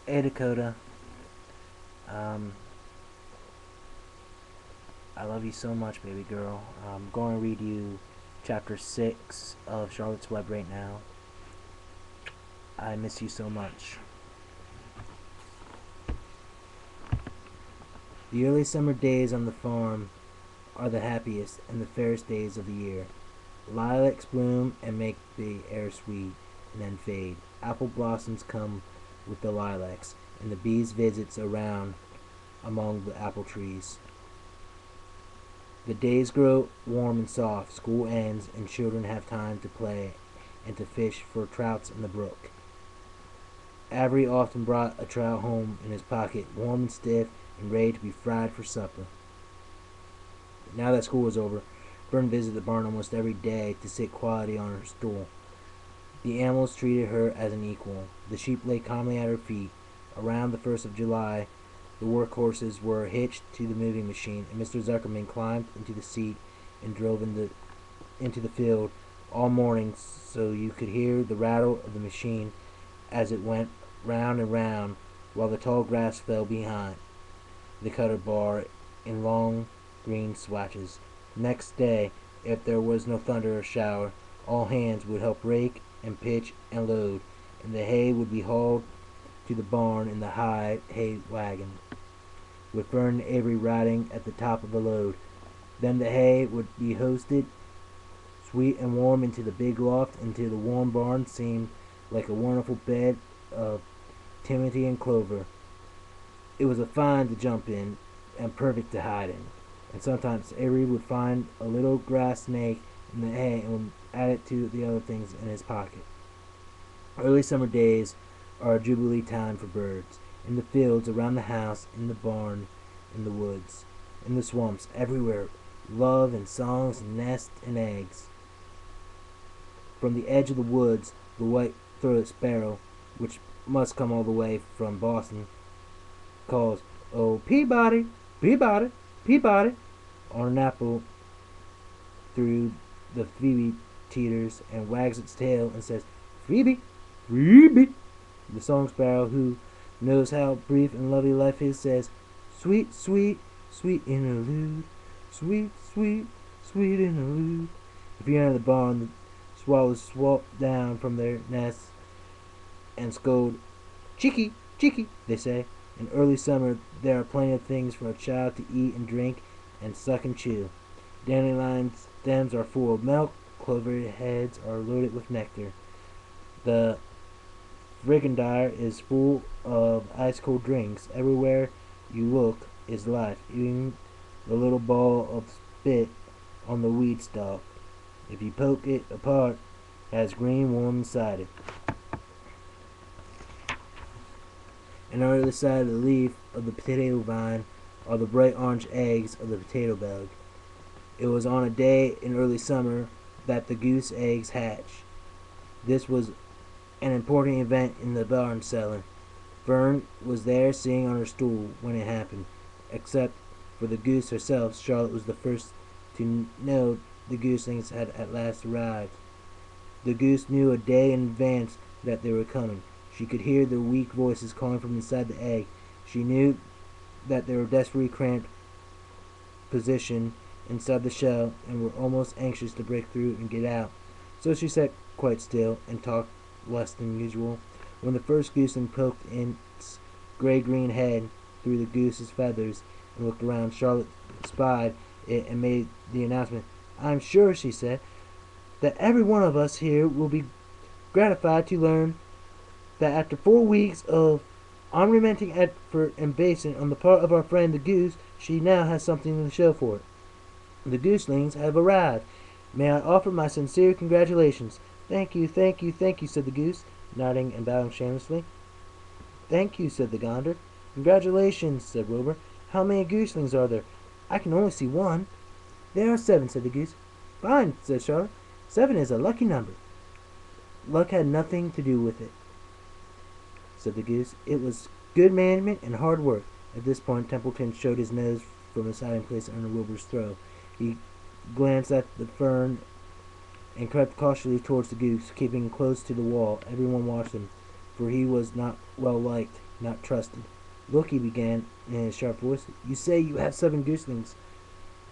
Hey Dakota, um, I love you so much, baby girl. I'm going to read you chapter 6 of Charlotte's Web right now. I miss you so much. The early summer days on the farm are the happiest and the fairest days of the year. Lilacs bloom and make the air sweet, and then fade. Apple blossoms come with the lilacs, and the bees visits around among the apple trees. The days grow warm and soft, school ends, and children have time to play and to fish for trouts in the brook. Avery often brought a trout home in his pocket, warm and stiff, and ready to be fried for supper. Now that school was over, Fern visited the barn almost every day to sit quietly on her stool. The animals treated her as an equal. The sheep lay calmly at her feet. Around the 1st of July, the work horses were hitched to the moving machine, and Mr. Zuckerman climbed into the seat and drove into the field all morning so you could hear the rattle of the machine as it went round and round while the tall grass fell behind the cutter bar in long green swatches. Next day, if there was no thunder or shower, all hands would help rake and pitch and load, and the hay would be hauled to the barn in the high hay wagon, with Fern and Avery riding at the top of the load. Then the hay would be hoisted, sweet and warm, into the big loft, until the warm barn seemed like a wonderful bed of timothy and clover. It was a find to jump in, and perfect to hide in. And sometimes Avery would find a little grass snake in the hay and would add it to the other things in his pocket. Early summer days are a jubilee time for birds. In the fields, around the house, in the barn, in the woods, in the swamps, everywhere, love and songs and nests and eggs. From the edge of the woods, the white-throated sparrow, which must come all the way from Boston, calls, "Oh, Peabody, Peabody, Peabody," on an apple through the Phoebe teeters and wags its tail and says, "Phoebe, Phoebe." The song sparrow, who knows how brief and lovely life is, says, "Sweet, sweet, sweet interlude, sweet, sweet, sweet interlude." If you enter the barn, the swallows swoop down from their nests and scold. "Cheeky, cheeky," they say. In early summer there are plenty of things for a child to eat and drink and suck and chew. Dandelion stems are full of milk, clover heads are loaded with nectar. The Frigandire is full of ice-cold drinks. Everywhere you look is life, even the little ball of spit on the weed stalk. If you poke it apart, it has green worm inside it. And on the other side of the leaf of the potato vine are the bright orange eggs of the potato bug. It was on a day in early summer that the goose eggs hatched. This was an important event in the barn cellar. Fern was there sitting on her stool when it happened. Except for the goose herself, Charlotte was the first to know the gooselings had at last arrived. The goose knew a day in advance that they were coming. She could hear their weak voices calling from inside the egg. She knew that they were desperately cramped position inside the shell and were almost anxious to break through and get out. So she sat quite still and talked less than usual. When the first gooseling poked its gray-green head through the goose's feathers and looked around, Charlotte spied it and made the announcement. "I'm sure," she said, "that every one of us here will be gratified to learn that after 4 weeks of unremitting effort and patience on the part of our friend the goose, she now has something to show for it. The gooselings have arrived. May I offer my sincere congratulations?" "Thank you, thank you, thank you," said the goose, nodding and bowing shamelessly. "Thank you," said the gander. "Congratulations," said Wilbur. "How many gooselings are there? I can only see one." "There are 7," said the goose. "Fine," said Charlotte. "7 is a lucky number." "Luck had nothing to do with it," said the goose. "It was good management and hard work." At this point Templeton showed his nose from his hiding place under Wilbur's throat. He glanced at the fern and crept cautiously towards the goose, keeping close to the wall. Everyone watched him, for he was not well liked. not trusted. Look, he began in his sharp voice. You say you have 7 gooselings.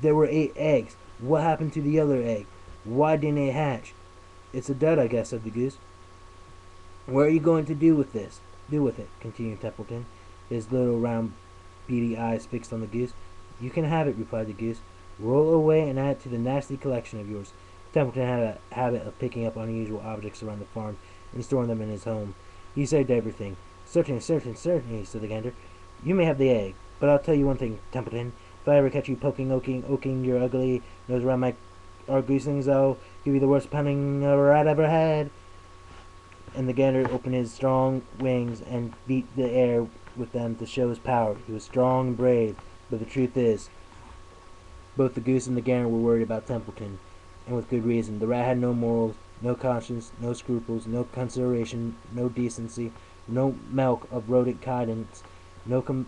There were 8 eggs. What happened to the other egg? Why didn't it hatch? It's a dud, I guess, said the goose. What are you going to do with this? Do with it, continued Templeton, his little round beady eyes fixed on the goose. You can have it, replied the goose. Roll it away and add it to the nasty collection of yours. Templeton had a habit of picking up unusual objects around the farm and storing them in his home. He saved everything. Certainly, certainly, said the gander. You may have the egg, but I'll tell you one thing, Templeton. If I ever catch you oking your ugly nose around our gooselings, I'll give you the worst pounding a rat ever had. And the gander opened his strong wings and beat the air with them to show his power. He was strong and brave, but the truth is, both the goose and the gander were worried about Templeton, and with good reason. The rat had no morals, no conscience, no scruples, no consideration, no decency, no milk of rodent kindness, no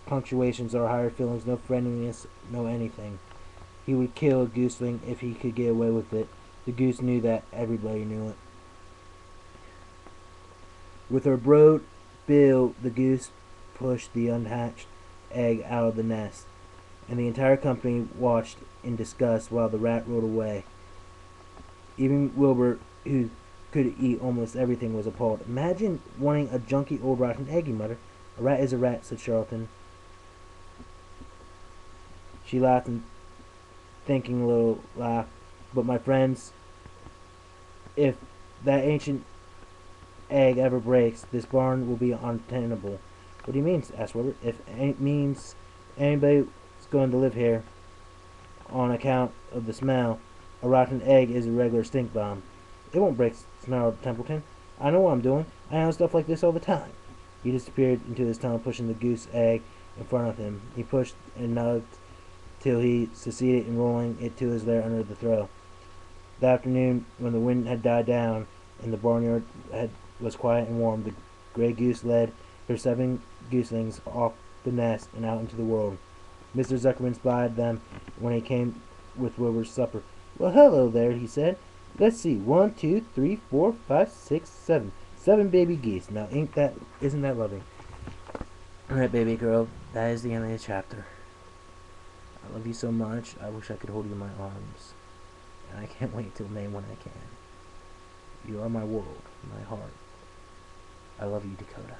punctuations or higher feelings, no friendliness, no anything. He would kill a gooseling if he could get away with it. The goose knew that. Everybody knew it. With her broad bill, the goose pushed the unhatched egg out of the nest, and the entire company watched in disgust while the rat rolled away. Even Wilbur, who could eat almost everything, was appalled. Imagine wanting a junky old rotten egg, he muttered. A rat is a rat, said Charlton. She laughed and thinking a little laugh. But my friends, if that ancient egg ever breaks, this barn will be untenable. What do you mean? Asked Wilbur. If it means anybody's going to live here on account of the smell, a rotten egg is a regular stink bomb. It won't break, snarled Templeton. I know what I'm doing. I handle stuff like this all the time. He disappeared into his tunnel, pushing the goose egg in front of him. He pushed and nugged till he succeeded in rolling it to his lair under the throw. That afternoon, when the wind had died down and the barnyard was quiet and warm, the gray goose led her 7 gooselings off the nest and out into the world. Mr. Zuckerman spied them when he came with Wilbur's supper. Well, hello there, he said. Let's see, 1, 2, 3, 4, 5, 6, 7. 7 baby geese. Now, isn't that loving? Alright, baby girl, that is the end of the chapter. I love you so much, I wish I could hold you in my arms. And I can't wait till May when I can. You are my world, my heart. I love you, Dakota.